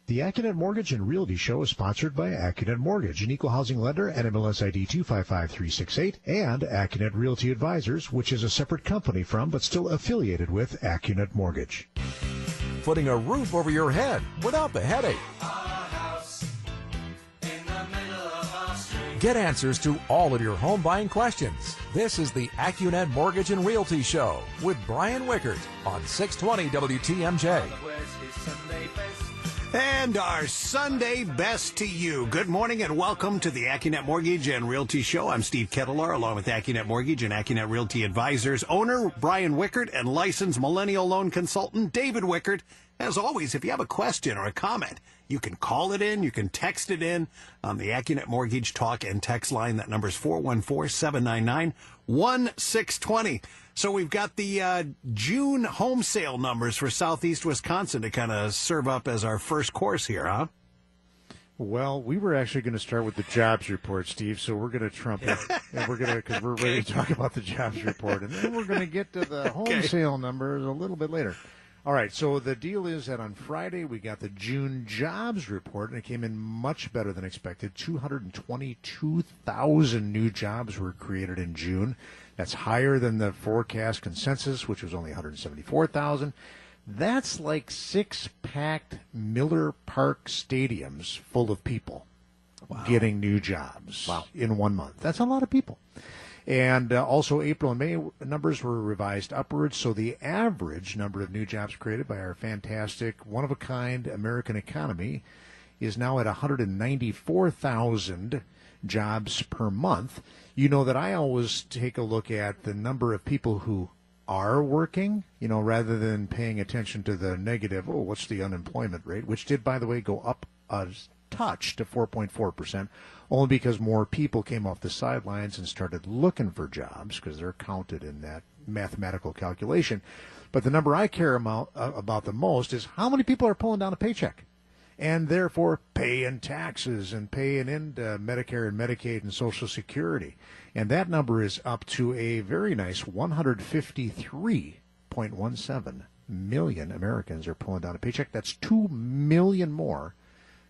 The Accunet Mortgage and Realty Show is sponsored by Accunet Mortgage, an equal housing lender, NMLS ID 255368, and Accunet Realty Advisors, which is a separate company from but still affiliated with Accunet Mortgage. Putting a roof over your head without the headache. Get answers to all of your home buying questions. This is the Accunet Mortgage and Realty Show with Brian Wickert on 620 WTMJ. And our Sunday best to you. Good morning and welcome to the Accunet Mortgage and Realty Show. I'm Steve Kettler, along with Accunet Mortgage and Accunet Realty Advisors owner Brian Wickert and licensed millennial loan consultant David Wickert. As always, if you have a question or a comment, you can call it in, you can text it in on the Accunet Mortgage Talk and Text line. That number is 414-799-1620. So we've got the June home sale numbers for Southeast Wisconsin to kind of serve up as our first course here, huh? Well, we were actually going to start with the jobs report, Steve, so we're going to trump it, and we're going to, because we're ready to talk about the jobs report, and then we're going to get to the home sale numbers a little bit later. All right, so the deal is that on Friday we got the June jobs report, and it came in much better than expected. 222,000 new jobs were created in June. That's higher than the forecast consensus, which was only 174,000. That's like 6 packed Miller Park stadiums full of people getting new jobs in 1 month. That's a lot of people. And also April and May numbers were revised upwards, so the average number of new jobs created by our fantastic, one-of-a-kind American economy is now at 194,000 jobs per month. You know that I always take a look at the number of people who are working, you know, rather than paying attention to the negative, what's the unemployment rate, which did, by the way, go up a touch to 4.4%, only because more people came off the sidelines and started looking for jobs because they're counted in that mathematical calculation. But the number I care about the most is how many people are pulling down a paycheck and therefore paying taxes and paying into Medicare and Medicaid and Social Security. And that number is up to a very nice 153.17 million Americans are pulling down a paycheck. That's 2 million more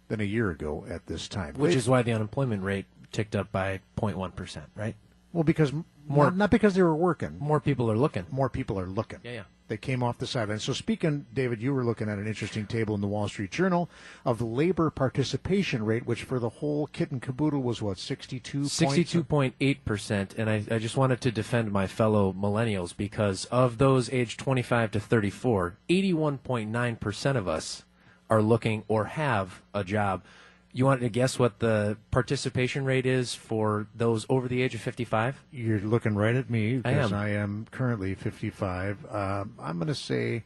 than a year ago at this time. Which is why the unemployment rate ticked up by 0.1%, right? Well, because not because they were working. More people are looking. More people are looking. Yeah. They came off the sidelines. So speaking, David, you were looking at an interesting table in the Wall Street Journal of the labor participation rate, which for the whole kit and caboodle was what, 62.8%. And I just wanted to defend my fellow millennials because of those aged 25 to 34, 81.9% of us are looking or have a job. You wanted to guess what the participation rate is for those over the age of 55? You're looking right at me because I am currently 55. I'm going to say,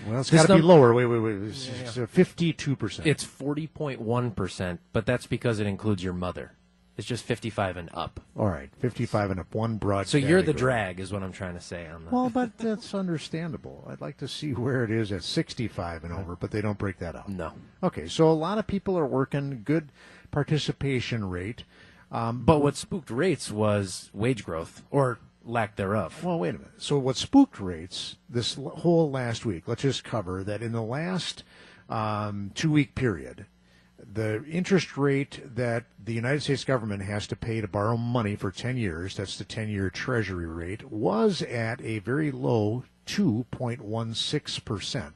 well, it's got to be lower. Wait. It's 52%. It's 40.1%, but that's because it includes your mother. It's just 55 and up. All right, 55 and up, one broad So category. you're the drag is what I'm trying to say on that. Well, but that's understandable. I'd like to see where it is at 65 and over, but they don't break that out. No. Okay, so a lot of people are working, good participation rate. But what spooked rates was wage growth, or lack thereof. Well, wait a minute. So what spooked rates this whole last week, let's just cover that in the last 2-week period, the interest rate that the United States government has to pay to borrow money for 10 years, that's the 10-year Treasury rate, was at a very low 2.16%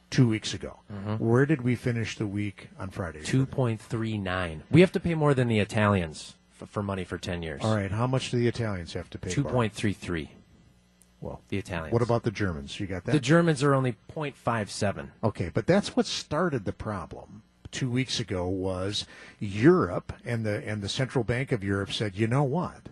2 weeks ago. Mm-hmm. Where did we finish the week on Friday? 2.39. We have to pay more than the Italians for money for 10 years. All right. How much do the Italians have to pay? 2.33. Well, the Italians. What about the Germans? You got that? The Germans are only 0.57. Okay, but that's what started the problem. 2 weeks ago was Europe and the Central Bank of Europe said, you know what?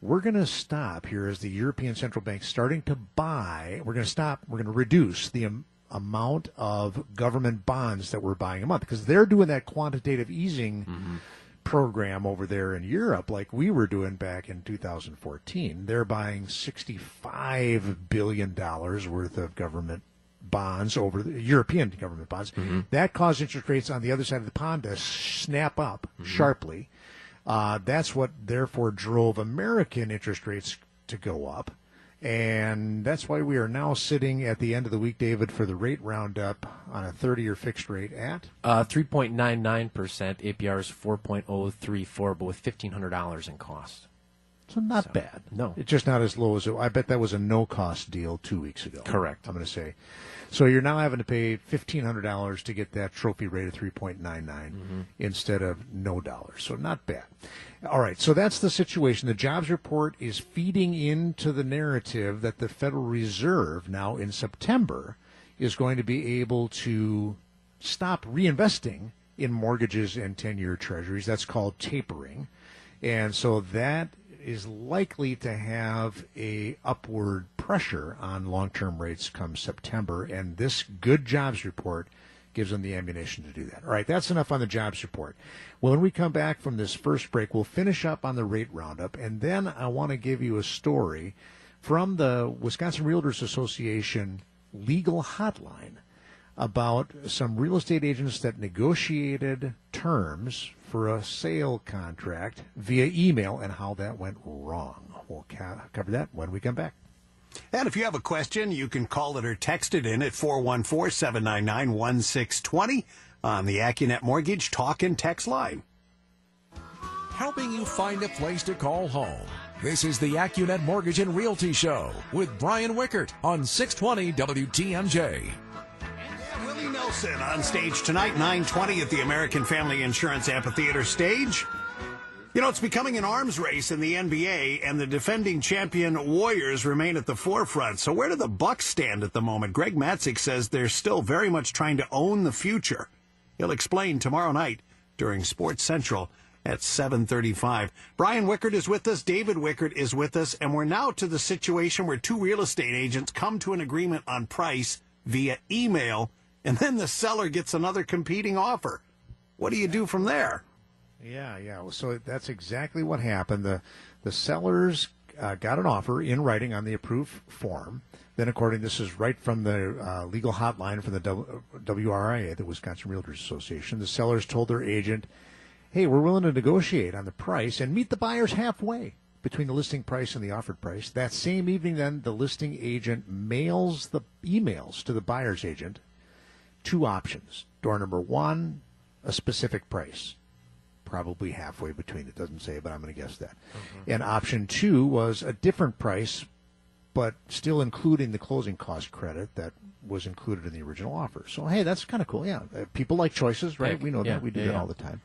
We're going to stop here as the European Central Bank starting to buy. We're going to reduce the amount of government bonds that we're buying a month because they're doing that quantitative easing program over there in Europe like we were doing back in 2014. They're buying $65 billion worth of government bonds over the European government bonds. Mm-hmm. That caused interest rates on the other side of the pond to snap up sharply. That's what therefore drove American interest rates to go up. And that's why we are now sitting at the end of the week, David, for the rate roundup on a 30-year fixed rate at 3.99%. APR is 4.034, but with $1,500 in cost. So not bad. No. It's just not as low as I bet that was a no-cost deal 2 weeks ago. Correct. I'm going to say. So you're now having to pay $1,500 to get that trophy rate of 3.99 instead of no dollars. So not bad. All right, so that's the situation. The jobs report is feeding into the narrative that the Federal Reserve now in September is going to be able to stop reinvesting in mortgages and 10-year treasuries. That's called tapering. And so that is likely to have a upward pressure on long-term rates come September, and this good jobs report gives them the ammunition to do that. All right, that's enough on the jobs report. Well, when we come back from this first break, we'll finish up on the rate roundup, and then I want to give you a story from the Wisconsin Realtors Association legal hotline about some real estate agents that negotiated terms for a sale contract via email and how that went wrong. We'll cover that when we come back. And if you have a question, you can call it or text it in at 414-799-1620 on the Accunet Mortgage Talk and Text line. Helping you find a place to call home. This is the Accunet Mortgage and Realty Show with Brian Wickert on 620 WTMJ. Willie Nelson on stage tonight, 9:20 at the American Family Insurance Amphitheater stage. You know, it's becoming an arms race in the NBA, and the defending champion Warriors remain at the forefront. So where do the Bucks stand at the moment? Greg Matzik says they're still very much trying to own the future. He'll explain tomorrow night during Sports Central at 7:35. Brian Wickert is with us. David Wickert is with us. And we're now to the situation where two real estate agents come to an agreement on price via email, and then the seller gets another competing offer. What do you do from there? Yeah. So that's exactly what happened. The sellers got an offer in writing on the approved form. Then, this is right from the legal hotline from the WRIA, the Wisconsin Realtors Association. The sellers told their agent, hey, we're willing to negotiate on the price and meet the buyers halfway between the listing price and the offered price. That same evening, then, the listing agent mails the emails to the buyer's agent. Two options. Door number one, a specific price. Probably halfway between. It doesn't say, but I'm going to guess that. And option two was a different price, but still including the closing cost credit that was included in the original offer. So, hey, that's kind of cool. Yeah, people like choices, right? We know that. We do that all the time.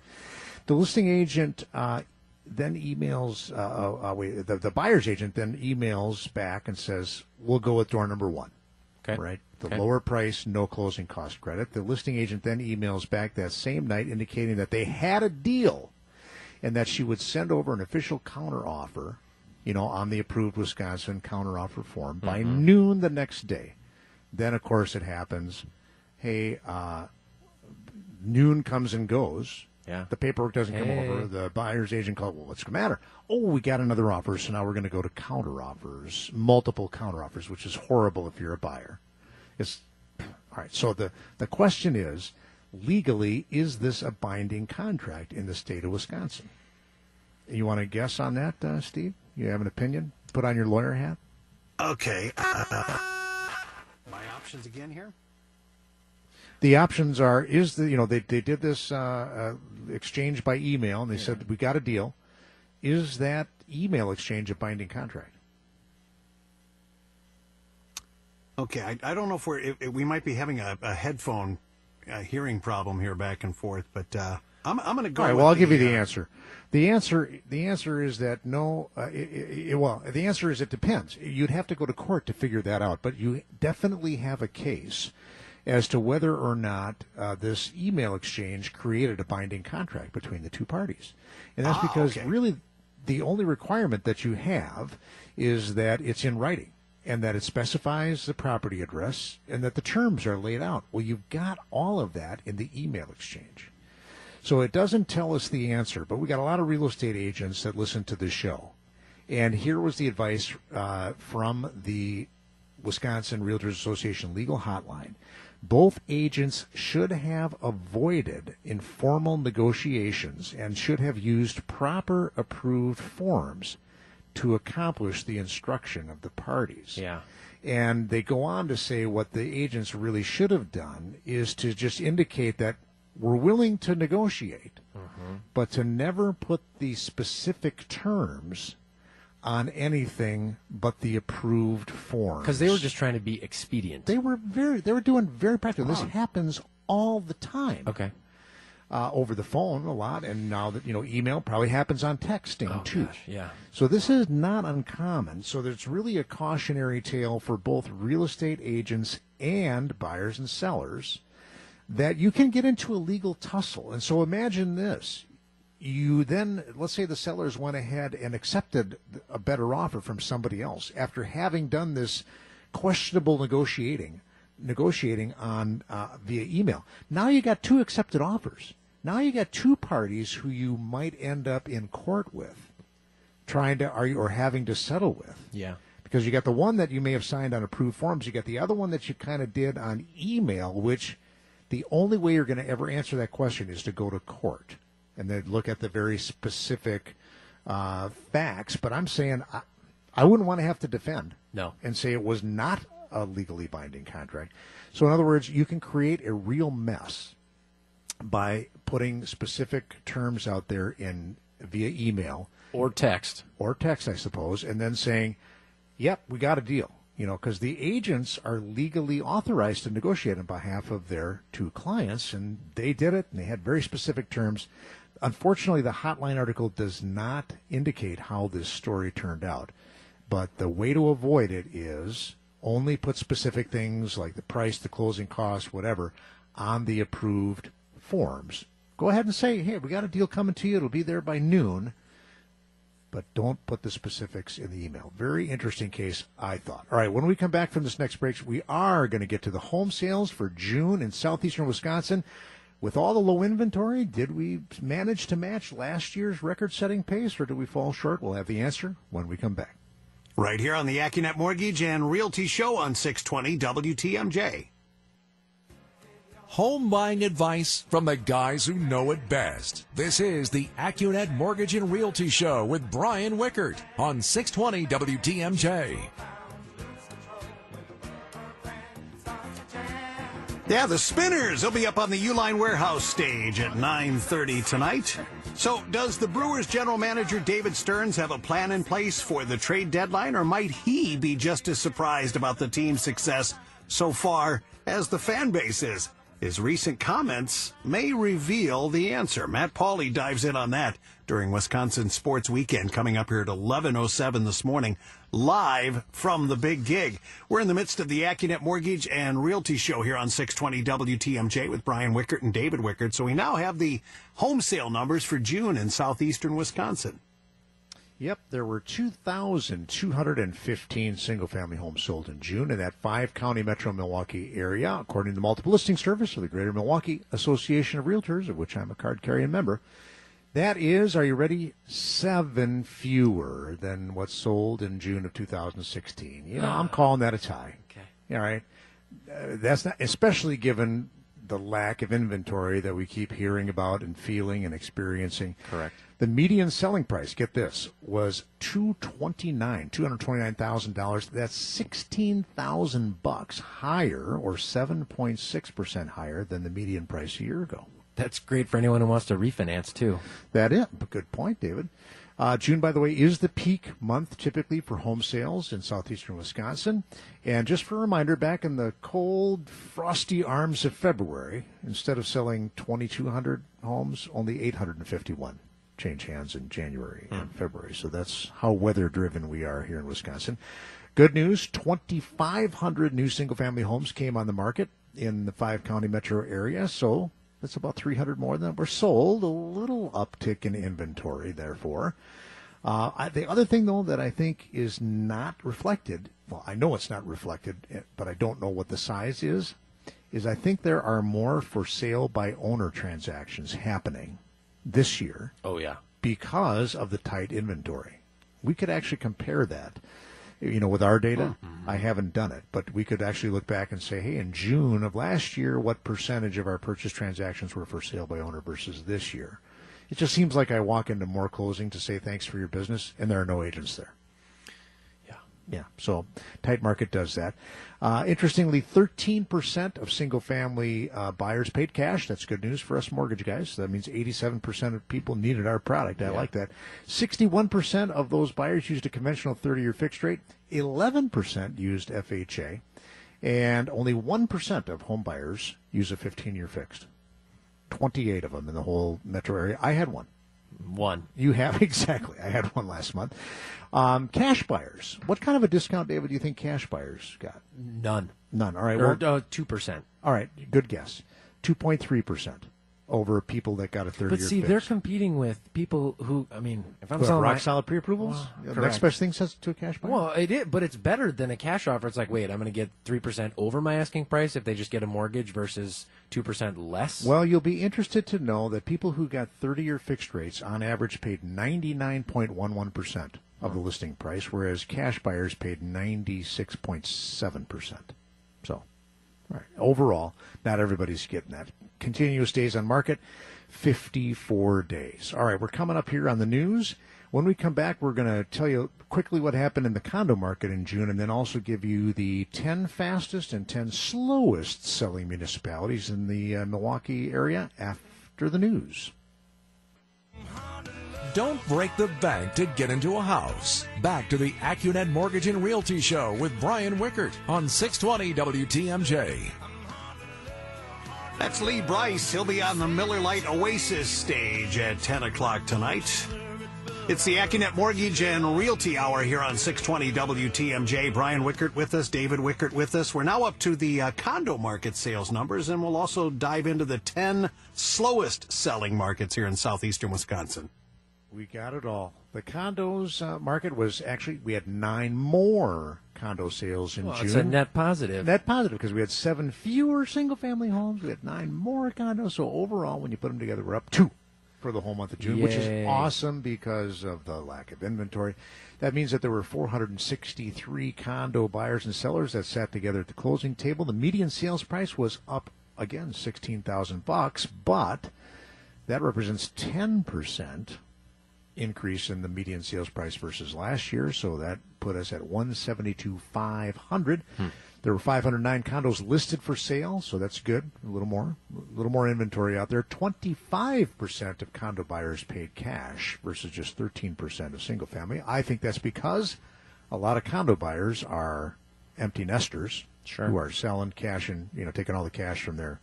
The listing agent then emails, the buyer's agent then emails back and says, we'll go with door number one. Okay. Right? The lower price, no closing cost credit. The listing agent then emails back that same night indicating that they had a deal and that she would send over an official counteroffer, on the approved Wisconsin counteroffer form by noon the next day. Then, of course, it happens. Hey, noon comes and goes. Yeah. The paperwork doesn't come over. The buyer's agent calls, well, what's the matter? Oh, we got another offer, so now we're going to go to counteroffers, multiple counteroffers, which is horrible if you're a buyer. All right, so the question is, legally, is this a binding contract in the state of Wisconsin? You want to guess on that, Steve? You have an opinion? Put on your lawyer hat? Okay. My options again here? The options are, they did this exchange by email, and they said, we got a deal. Is that email exchange a binding contract? Okay, I don't know if we might be having a headphone hearing problem here back and forth, but I'm going to go. All right, well, I'll give you the answer. The answer is that no. The answer is it depends. You'd have to go to court to figure that out, but you definitely have a case as to whether or not this email exchange created a binding contract between the two parties, and that's because really the only requirement that you have is that it's in writing. And that it specifies the property address, and that the terms are laid out. Well, you've got all of that in the email exchange. So it doesn't tell us the answer, but we got a lot of real estate agents that listen to this show. And here was the advice from the Wisconsin Realtors Association legal hotline. Both agents should have avoided informal negotiations and should have used proper approved forms to accomplish the instruction of the parties. Yeah. And they go on to say what the agents really should have done is to just indicate that we're willing to negotiate, but to never put the specific terms on anything but the approved forms. Because they were just trying to be expedient. They were doing very practical. This happens all the time. Okay. Over the phone a lot, and now that email probably happens on texting too. Gosh, yeah. So this is not uncommon. So there's really a cautionary tale for both real estate agents and buyers and sellers that you can get into a legal tussle. And so imagine this. You then, let's say the sellers went ahead and accepted a better offer from somebody else after having done this questionable negotiating on via email. Now you got two accepted offers. Now you got two parties who you might end up in court with, trying to argue or having to settle with. Yeah. Because you got the one that you may have signed on approved forms. You got the other one that you kind of did on email, which the only way you're going to ever answer that question is to go to court and then look at the very specific facts. But I'm saying I wouldn't want to have to defend. No. And say it was not a legally binding contract. So in other words, you can create a real mess by putting specific terms out there via email Or text, I suppose, and then saying, "Yep, we got a deal." Because the agents are legally authorized to negotiate on behalf of their two clients, and they did it, and they had very specific terms. Unfortunately, the hotline article does not indicate how this story turned out, but the way to avoid it is only put specific things like the price, the closing cost, whatever, on the approved forms. Go ahead and say, "Hey, we got a deal coming to you. It'll be there by noon." But don't put the specifics in the email. Very interesting case, I thought. All right, when we come back from this next break, we are going to get to the home sales for June in southeastern Wisconsin. With all the low inventory, did we manage to match last year's record-setting pace, or did we fall short? We'll have the answer when we come back. Right here on the Accunet Mortgage and Realty Show on 620 WTMJ. Home buying advice from the guys who know it best. This is the Accunet Mortgage and Realty Show with Brian Wickert on 620 WTMJ. Yeah, the Spinners will be up on the Uline Warehouse stage at 9:30 tonight. So does the Brewers general manager David Stearns have a plan in place for the trade deadline, or might he be just as surprised about the team's success so far as the fan base is? His recent comments may reveal the answer. Matt Pauley dives in on that during Wisconsin Sports Weekend, coming up here at 11:07 this morning, live from the big gig. We're in the midst of the Accunet Mortgage and Realty Show here on 620 WTMJ with Brian Wickert and David Wickert. So we now have the home sale numbers for June in southeastern Wisconsin. Yep, there were 2,215 single-family homes sold in June in that 5-county metro Milwaukee area, according to the Multiple Listing Service of the Greater Milwaukee Association of Realtors, of which I'm a card-carrying member. That is, are you ready, 7 fewer than what's sold in June of 2016. I'm calling that a tie. Okay. All right. That's not, especially given the lack of inventory that we keep hearing about and feeling and experiencing. Correct. The median selling price, get this, was $229,000. That's $16,000 higher, or 7.6% higher than the median price a year ago. That's great for anyone who wants to refinance, too. That is. Good point, David. June, by the way, is the peak month typically for home sales in southeastern Wisconsin. And just for a reminder, back in the cold, frosty arms of February, instead of selling 2,200 homes, only 851 change hands in January and February. So that's how weather-driven we are here in Wisconsin. Good news, 2,500 new single-family homes came on the market in the 5-county metro area. So that's about 300 more than were sold. A little uptick in inventory, therefore. The other thing, though, that I think is not reflected, well, I know it's not reflected, but I don't know what the size is I think there are more for sale by owner transactions happening this year. Oh, yeah. Because of the tight inventory. We could actually compare that. With our data, I haven't done it, but we could actually look back and say, hey, in June of last year, what percentage of our purchase transactions were for sale by owner versus this year? It just seems like I walk into more closing to say thanks for your business, and there are no agents there. Yeah, so tight market does that. Interestingly, 13% of single-family buyers paid cash. That's good news for us mortgage guys. That means 87% of people needed our product. I like that. 61% of those buyers used a conventional 30-year fixed rate. 11% used FHA. And only 1% of home buyers use a 15-year fixed. 28 of them in the whole metro area. I had one. One. You have? Exactly. I had one last month. Cash buyers. What kind of a discount, David, do you think cash buyers got? None. None. All right. Or Well, 2%. all right. Good guess. 2.3% over people that got a 30-year But see, fixed. they're competing with people who, I mean, if I'm Who have selling rock my, solid pre-approvals? Well, Next correct. best thing says to a cash buyer? well, it is, but it's better than a cash offer. It's like, wait, I'm going to get 3% over my asking price if they just get a mortgage versus 2% less. Well, you'll be interested to know that people who got 30-year fixed rates on average paid 99.11% of the listing price, whereas cash buyers paid 96.7%. So, all right. Overall, not everybody's getting that. Continuous days on market, 54 days. All right, we're coming up here on the news. When we come back, we're going to tell you quickly what happened in the condo market in June and then also give you the 10 fastest and 10 slowest selling municipalities in the Milwaukee area after the news. Don't break the bank to get into a house. Back to the Accunet Mortgage and Realty Show with Brian Wickert on 620 WTMJ. That's Lee Bryce. He'll be on the Miller Lite Oasis stage at 10 o'clock tonight. It's the Accunet Mortgage and Realty Hour here on 620 WTMJ. Brian Wickert with us, David Wickert with us. We're now up to the condo market sales numbers, and we'll also dive into the 10 slowest selling markets here in southeastern Wisconsin. We got it all. The condos market was actually, we had 9 more condo sales in June. It's a net positive. Net positive because we had 7 fewer single-family homes. We had 9 more condos. So overall, when you put them together, we're up 2 for the whole month of June, which is Yay. awesome because of the lack of inventory. That means that there were 463 condo buyers and sellers that sat together at the closing table. The median sales price was up again $16,000, but that represents 10% increase in the median sales price versus last year, so that put us at $172,500. There were 509 condos listed for sale, so that's good. A little more inventory out there. 25% of condo buyers paid cash versus just 13% of single family. I think that's because a lot of condo buyers are empty nesters who are selling cash and taking all the cash from their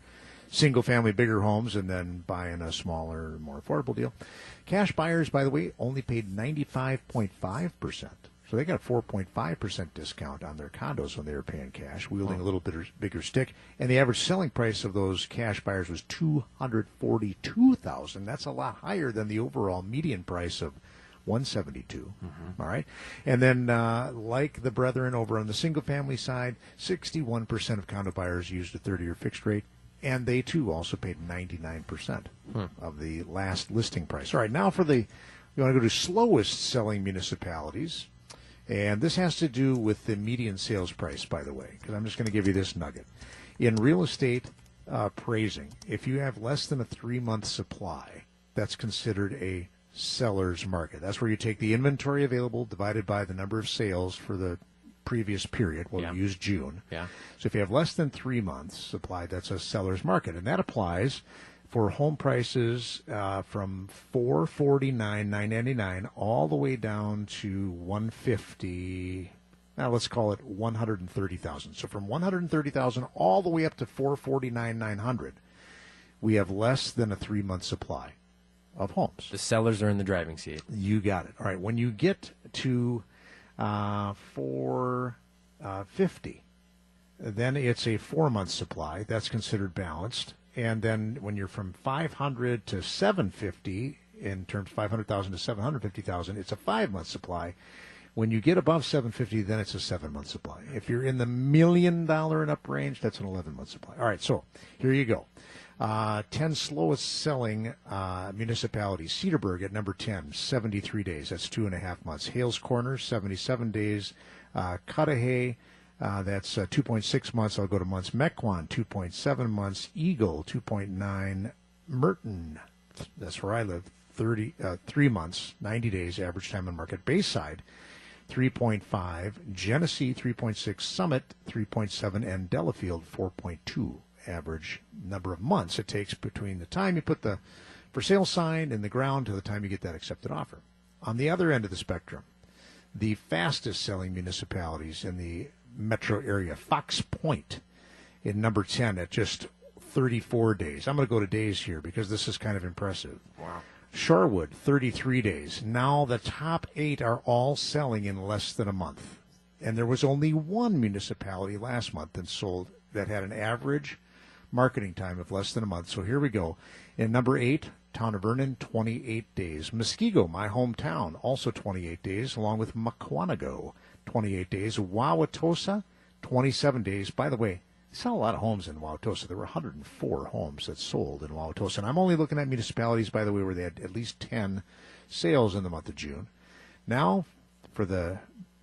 single family bigger homes and then buying a smaller, more affordable deal. Cash buyers, by the way, only paid 95.5%. So they got a 4.5% discount on their condos when they were paying cash, wielding a little bit bigger stick. And the average selling price of those cash buyers was $242,000. That's a lot higher than the overall median price of $172,000. All right. And then, like the brethren over on the single family side, 61% of condo buyers used a 30-year fixed rate. And they, too, also paid 99% of the last listing price. All right, now we want to go to slowest selling municipalities. And this has to do with the median sales price, by the way, because I'm just going to give you this nugget. In real estate appraising, if you have less than a 3-month supply, that's considered a seller's market. That's where you take the inventory available divided by the number of sales for the previous period. We'll use June. Yeah. So if you have less than 3 months supply, that's a seller's market, and that applies for home prices from $449,999 all the way down to $150,000. Now let's call it $130,000. So from $130,000 all the way up to $449,900, we have less than a 3-month supply of homes. The sellers are in the driving seat. You got it. All right. When you get to 450, then it's a 4-month supply. That's considered balanced. And then when you're from 500 to 750, in terms of 500,000 to 750,000, it's a 5-month supply. When you get above 750, then it's a 7-month supply. If you're in the $1 million and up range, that's an 11-month supply. All right, so here you go. 10 slowest selling municipalities. Cedarburg at number 10, 73 days. That's 2.5 months. Hales Corners, 77 days. Cudahy, that's 2.6 months. I'll go to months. Mequon, 2.7 months. Eagle, 2.9. Merton, that's where I live, 3 months, 90 days average time on market. Bayside, 3.5, Genesee 3.6, Summit 3.7, and Delafield 4.2 average number of months it takes between the time you put the for sale sign in the ground to the time you get that accepted offer. On the other end of the spectrum, the fastest selling municipalities in the metro area, Fox Point in number 10 at just 34 days. I'm going to go to days here because this is kind of impressive. Wow. Shorewood, 33 days. Now the top 8 are all selling in less than a month. And there was only one municipality last month that sold that had an average marketing time of less than a month. So here we go. In number 8, Town of Vernon, 28 days. Muskego, my hometown, also 28 days, along with Mukwonago, 28 days. Wauwatosa, 27 days. By the way, they sell a lot of homes in Wauwatosa. There were 104 homes that sold in Wauwatosa. And I'm only looking at municipalities, by the way, where they had at least 10 sales in the month of June. Now, for the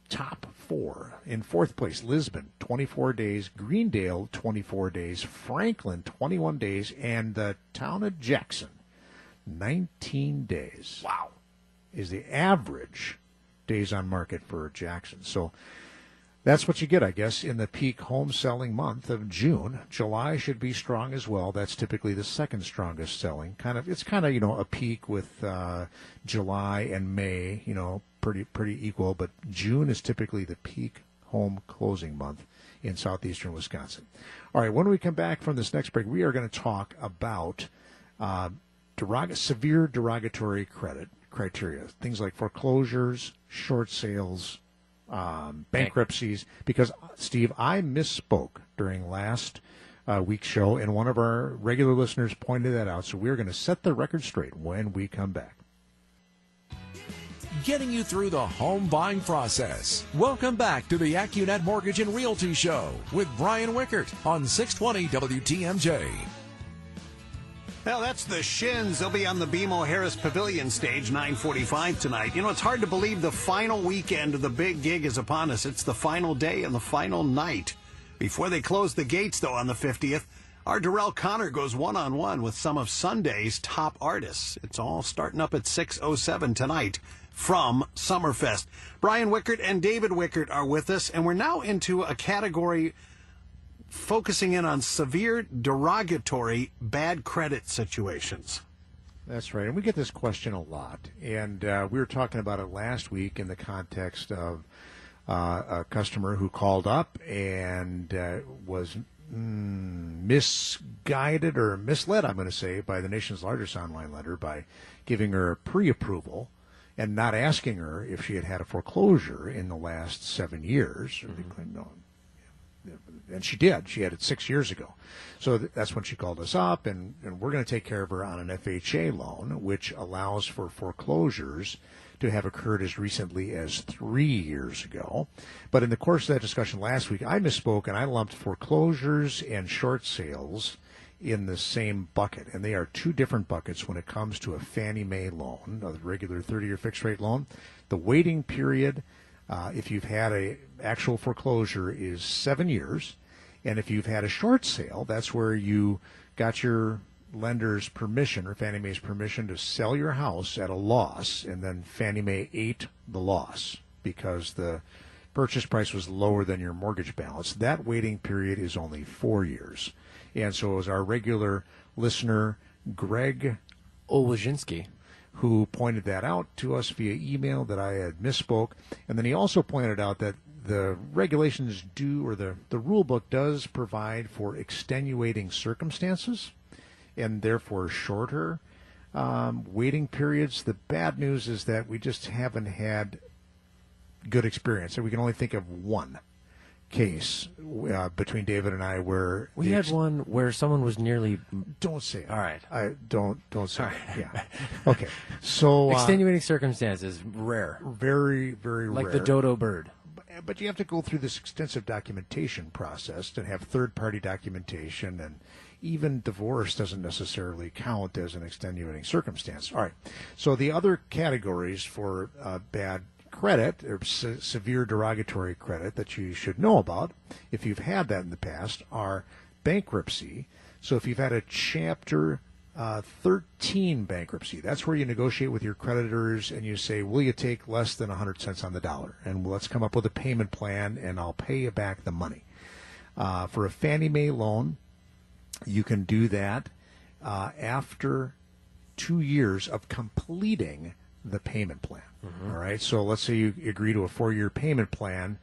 top 4. In 4th place, Lisbon, 24 days. Greendale, 24 days. Franklin, 21 days. And the town of Jackson, 19 days. Wow. Is the average days on market for Jackson. So that's what you get, I guess, in the peak home selling month of June. July should be strong as well. That's typically the second strongest selling. It's kind of a peak with July and May, pretty equal. But June is typically the peak home closing month in southeastern Wisconsin. All right, when we come back from this next break, we are going to talk about severe derogatory credit criteria, things like foreclosures, short sales, bankruptcies, because, Steve, I misspoke during last week's show, and one of our regular listeners pointed that out, so we're going to set the record straight when we come back. Getting you through the home buying process. Welcome back to the Accunet Mortgage and Realty Show with Brian Wickert on 620 WTMJ. Well, that's the Shins. They'll be on the BMO Harris Pavilion stage, 9:45 tonight. It's hard to believe the final weekend of the big gig is upon us. It's the final day and the final night. Before they close the gates, though, on the 50th, our Darrell Connor goes one-on-one with some of Sunday's top artists. It's all starting up at 6:07 tonight from Summerfest. Brian Wickert and David Wickert are with us, and we're now into a category focusing in on severe derogatory bad credit situations. That's right. And we get this question a lot. And we were talking about it last week in the context of a customer who called up and was misguided or misled, I'm going to say, by the nation's largest online lender by giving her pre-approval and not asking her if she had had a foreclosure in the last 7 years. Mm-hmm. They claimed no. And she did. She had it 6 years ago. So that's when she called us up, and we're going to take care of her on an FHA loan, which allows for foreclosures to have occurred as recently as 3 years ago. But in the course of that discussion last week, I misspoke, and I lumped foreclosures and short sales in the same bucket. And they are two different buckets when it comes to a Fannie Mae loan, a regular 30-year fixed-rate loan. The waiting period, if you've had a actual foreclosure, is 7 years. And if you've had a short sale, that's where you got your lender's permission or Fannie Mae's permission to sell your house at a loss, and then Fannie Mae ate the loss because the purchase price was lower than your mortgage balance. That waiting period is only 4 years. And so it was our regular listener, Greg Olwajinski, who pointed that out to us via email that I had misspoke. And then he also pointed out that the regulations do, or the rule book does provide for extenuating circumstances and therefore shorter waiting periods. The bad news is that we just haven't had good experience. And we can only think of one case between David and I where we had one where someone was nearly. Don't say it. All right. I don't say it. Yeah. Okay. So extenuating circumstances rare. Very, very like rare. Like the dodo bird. But you have to go through this extensive documentation process to have third-party documentation, and even divorce doesn't necessarily count as an extenuating circumstance. All right. So the other categories for bad credit or severe derogatory credit that you should know about, if you've had that in the past, are bankruptcy. So if you've had a Chapter 13 bankruptcy. That's where you negotiate with your creditors and you say, will you take less than 100 cents on the dollar? And let's come up with a payment plan, and I'll pay you back the money. For a Fannie Mae loan, you can do that after 2 years of completing the payment plan. Mm-hmm. All right. So let's say you agree to a 4-year payment plan.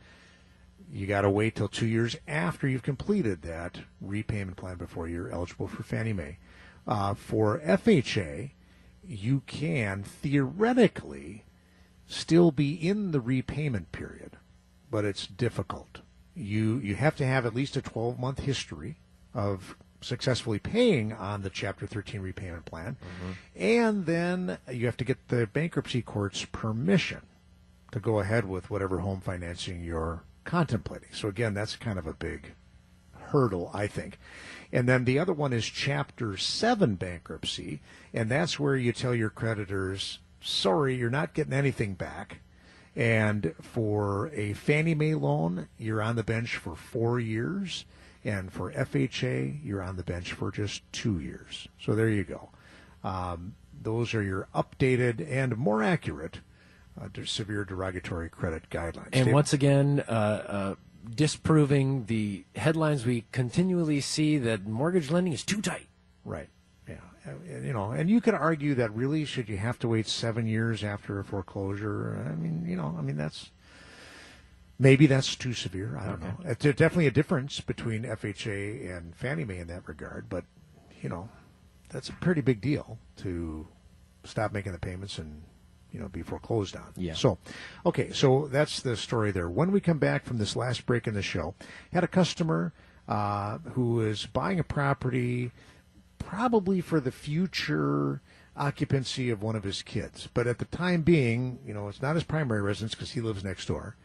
You got to wait till 2 years after you've completed that repayment plan before you're eligible for Fannie Mae. For FHA, you can theoretically still be in the repayment period, but it's difficult. You have to have at least a 12-month history of successfully paying on the Chapter 13 repayment plan, and then you have to get the bankruptcy court's permission to go ahead with whatever home financing you're contemplating. So again, that's kind of a big hurdle, I think. And then the other one is Chapter 7 bankruptcy, and that's where you tell your creditors, sorry, you're not getting anything back. And for a Fannie Mae loan, you're on the bench for 4 years. And for FHA, you're on the bench for just 2 years. So there you go. Those are your updated and more accurate severe derogatory credit guidelines. And David? once again, disproving the headlines we continually see that mortgage lending is too tight. Right. Yeah. And you could argue that really should you have to wait 7 years after a foreclosure? Maybe that's too severe. I don't know. It's definitely a difference between FHA and Fannie Mae in that regard, but, that's a pretty big deal to stop making the payments and, be foreclosed on. Yeah. So that's the story there. When we come back from this last break in the show, had a customer who is buying a property probably for the future occupancy of one of his kids. But at the time being, it's not his primary residence because he lives next door.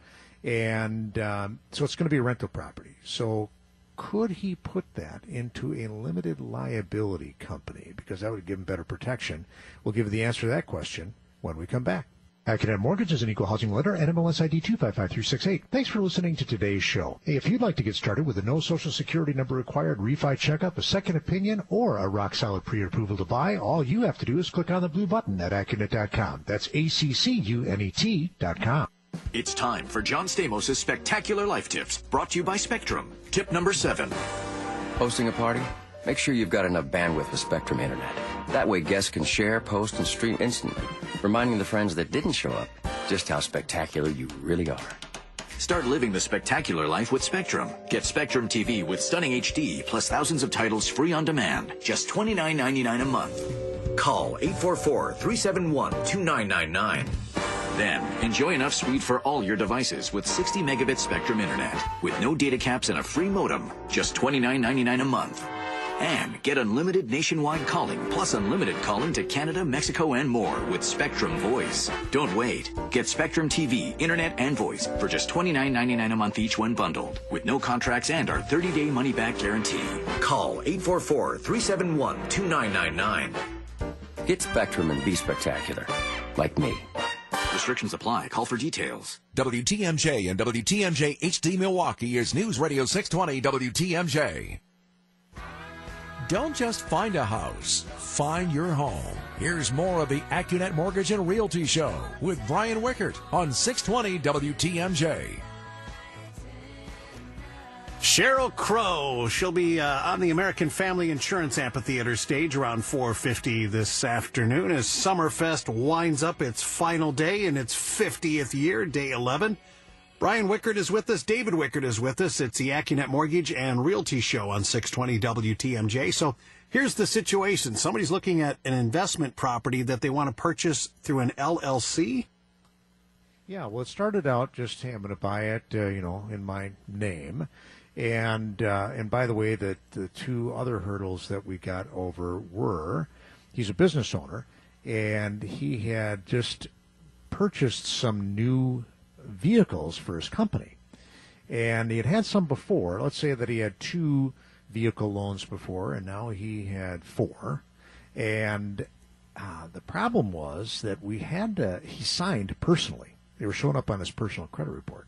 And so it's going to be a rental property. So could he put that into a limited liability company? Because that would give him better protection. We'll give you the answer to that question when we come back. Accunet Mortgage is an equal housing lender, NMLS ID 255368. Thanks for listening to today's show. Hey, if you'd like to get started with a no Social Security number required refi checkup, a second opinion, or a rock-solid pre-approval to buy, all you have to do is click on the blue button at Accunet.com. That's ACCUNET.com. It's time for John Stamos' Spectacular Life Tips, brought to you by Spectrum. Tip number 7. Hosting a party? Make sure you've got enough bandwidth with Spectrum Internet. That way guests can share, post, and stream instantly, reminding the friends that didn't show up just how spectacular you really are. Start living the spectacular life with Spectrum. Get Spectrum TV with stunning HD plus thousands of titles free on demand. Just $29.99 a month. Call 844-371-2999. Then, enjoy enough speed for all your devices with 60 megabit Spectrum Internet. With no data caps and a free modem. Just $29.99 a month. And get unlimited nationwide calling, plus unlimited calling to Canada, Mexico, and more with Spectrum Voice. Don't wait. Get Spectrum TV, Internet, and Voice for just $29.99 a month each when bundled, with no contracts and our 30-day money-back guarantee. Call 844-371-2999. Get Spectrum and be spectacular. Like me. Restrictions apply. Call for details. WTMJ and WTMJ HD Milwaukee is News Radio 620 WTMJ. Don't just find a house, find your home. Here's more of the Accunet Mortgage and Realty Show with Brian Wickert on 620 WTMJ. Sheryl Crow, she'll be on the American Family Insurance Amphitheater stage around 4:50 this afternoon as Summerfest winds up its final day in its 50th year, day 11. Brian Wickert is with us. David Wickert is with us. It's the Accunet Mortgage and Realty Show on 620 WTMJ. So here's the situation. Somebody's looking at an investment property that they want to purchase through an LLC. Yeah, well, it started out just, hey, I'm going to buy it, in my name. And by the way, the two other hurdles that we got over were he's a business owner, and he had just purchased some new vehicles for his company. And he had some before. Let's say that he had 2 vehicle loans before, and now he had 4. And the problem was that he signed personally. They were showing up on his personal credit report.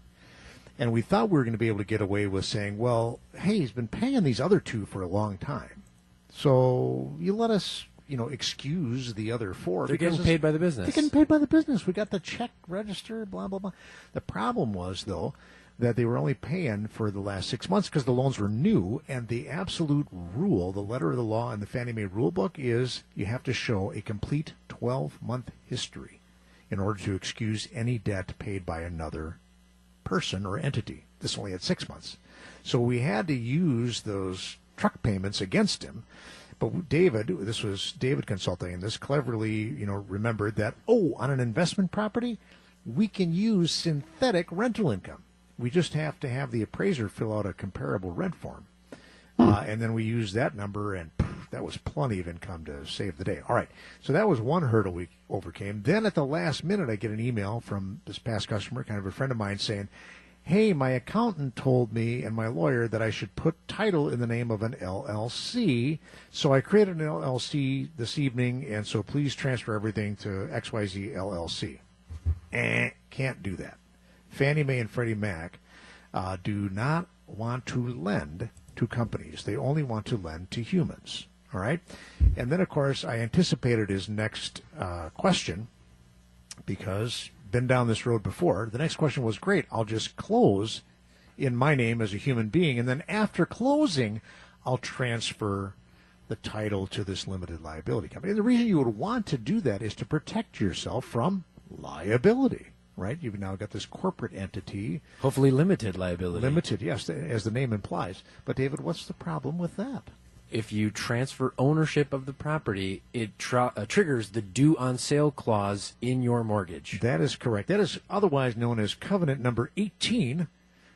And we thought we were going to be able to get away with saying, well, hey, he's been paying these other 2 for a long time. So you let us, excuse the other four. They're getting paid by the business. They're getting paid by the business. We got the check register, blah, blah, blah. The problem was, though, that they were only paying for the last 6 months because the loans were new, and the absolute rule, the letter of the law in the Fannie Mae rule book is you have to show a complete 12-month history in order to excuse any debt paid by another person or entity. This only had 6 months. So we had to use those truck payments against him. But this was David consulting, and this cleverly, remembered that, on an investment property, we can use synthetic rental income. We just have to have the appraiser fill out a comparable rent form. And then we use that number, and that was plenty of income to save the day. All right, so that was one hurdle we overcame. Then at the last minute, I get an email from this past customer, kind of a friend of mine, saying, hey, my accountant told me and my lawyer that I should put title in the name of an LLC, so I created an LLC this evening, and so please transfer everything to XYZ LLC. Can't do that. Fannie Mae and Freddie Mac do not want to lend to companies. They only want to lend to humans. All right? And then, of course, I anticipated his next question because been down this road before. The next question was, great, I'll just close in my name as a human being, and then after closing, I'll transfer the title to this limited liability company. And the reason you would want to do that is to protect yourself from liability, right? You've now got this corporate entity. Hopefully limited liability. Limited, yes, as the name implies. But, David, what's the problem with that? If you transfer ownership of the property, it triggers the due on sale clause in your mortgage. That is correct. That is otherwise known as covenant number 18,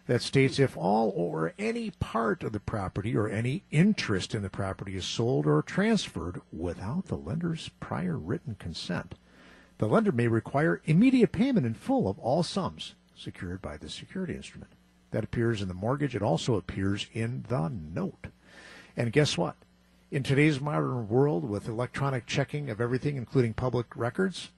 that states if all or any part of the property or any interest in the property is sold or transferred without the lender's prior written consent, the lender may require immediate payment in full of all sums secured by the security instrument. That appears in the mortgage. It also appears in the note. And guess what? In today's modern world, with electronic checking of everything, including public records,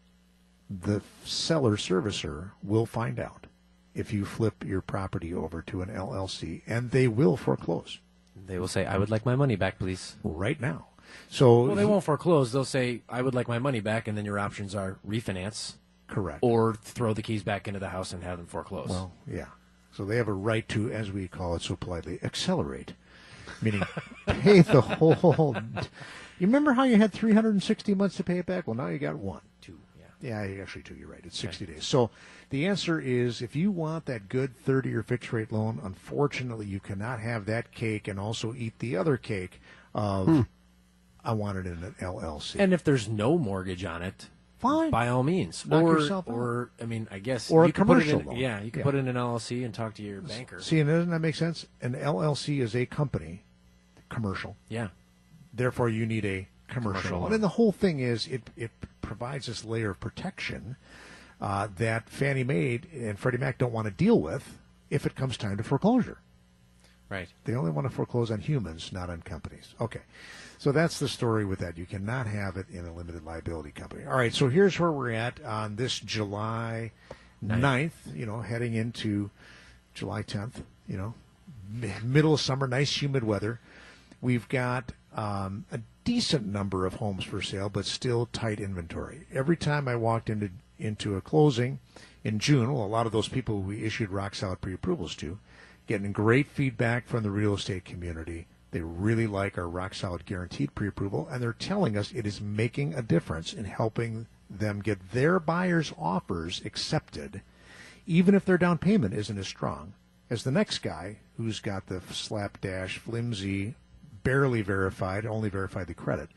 the seller servicer will find out if you flip your property over to an LLC, and they will foreclose. They will say, I would like my money back, please. Right now. So they won't foreclose. They'll say, I would like my money back, and then your options are refinance. Correct. Or throw the keys back into the house and have them foreclose. Well, yeah. So they have a right to, as we call it so politely, accelerate. Meaning pay the whole. You remember how you had 360 months to pay it back? Well, now you got one. 2, yeah. Yeah, actually 2, you're right. It's 60 days. So the answer is, if you want that good 30-year fixed rate loan, unfortunately you cannot have that cake and also eat the other cake of I want it in an LLC. And if there's no mortgage on it, fine, by all means. Knock yourself out. Or I mean, I guess or you a commercial loan. loan. Yeah, you can put it in an LLC and talk to your banker. See, and doesn't that make sense? An LLC is a company, commercial. Yeah. Therefore, you need a commercial loan. And the whole thing is it provides this layer of protection that Fannie Mae and Freddie Mac don't want to deal with if it comes time to foreclosure. Right. They only want to foreclose on humans, not on companies. Okay. So that's the story with that. You cannot have it in a limited liability company. All right, so here's where we're at on this July 9th, heading into July 10th, middle of summer, nice humid weather. We've got a decent number of homes for sale, but still tight inventory. Every time I walked into a closing in June, well, a lot of those people we issued rock-solid pre-approvals to, getting great feedback from the real estate community. They really like our rock-solid guaranteed pre-approval, and they're telling us it is making a difference in helping them get their buyers' offers accepted, even if their down payment isn't as strong as the next guy who's got the slapdash, flimsy, barely verified, only verified the credit,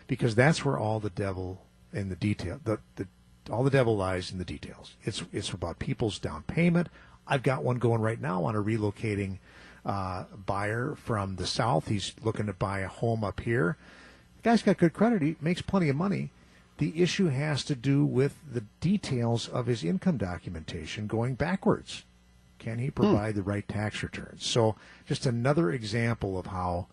because that's where all the devil in the detail, all the devil lies in the details. It's about people's down payment. I've got one going right now on a relocating buyer from the south. He's looking to buy a home up here. The guy's got good credit. He makes plenty of money. The issue has to do with the details of his income documentation going backwards. Can he provide the right tax returns? So just another example of how,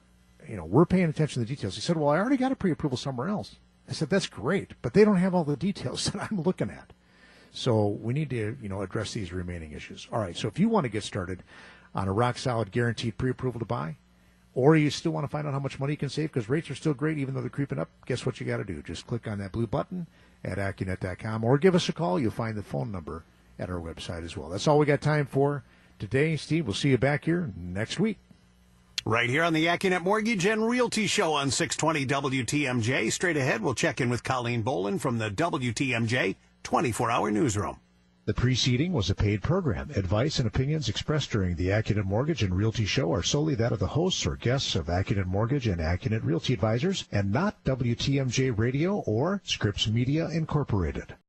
we're paying attention to the details. He said, well, I already got a pre-approval somewhere else. I said, that's great, but they don't have all the details that I'm looking at. So we need to, address these remaining issues. All right, so if you want to get started on a rock-solid guaranteed pre-approval to buy, or you still want to find out how much money you can save because rates are still great even though they're creeping up, guess what you got to do? Just click on that blue button at Accunet.com or give us a call. You'll find the phone number at our website as well. That's all we got time for today. Steve, we'll see you back here next week. Right here on the Accunet Mortgage and Realty Show on 620 WTMJ. Straight ahead, we'll check in with Colleen Bolin from the WTMJ 24-hour newsroom. The preceding was a paid program. Advice and opinions expressed during the Accunet Mortgage and Realty Show are solely that of the hosts or guests of Accunet Mortgage and Accunet Realty Advisors and not WTMJ Radio or Scripps Media Incorporated.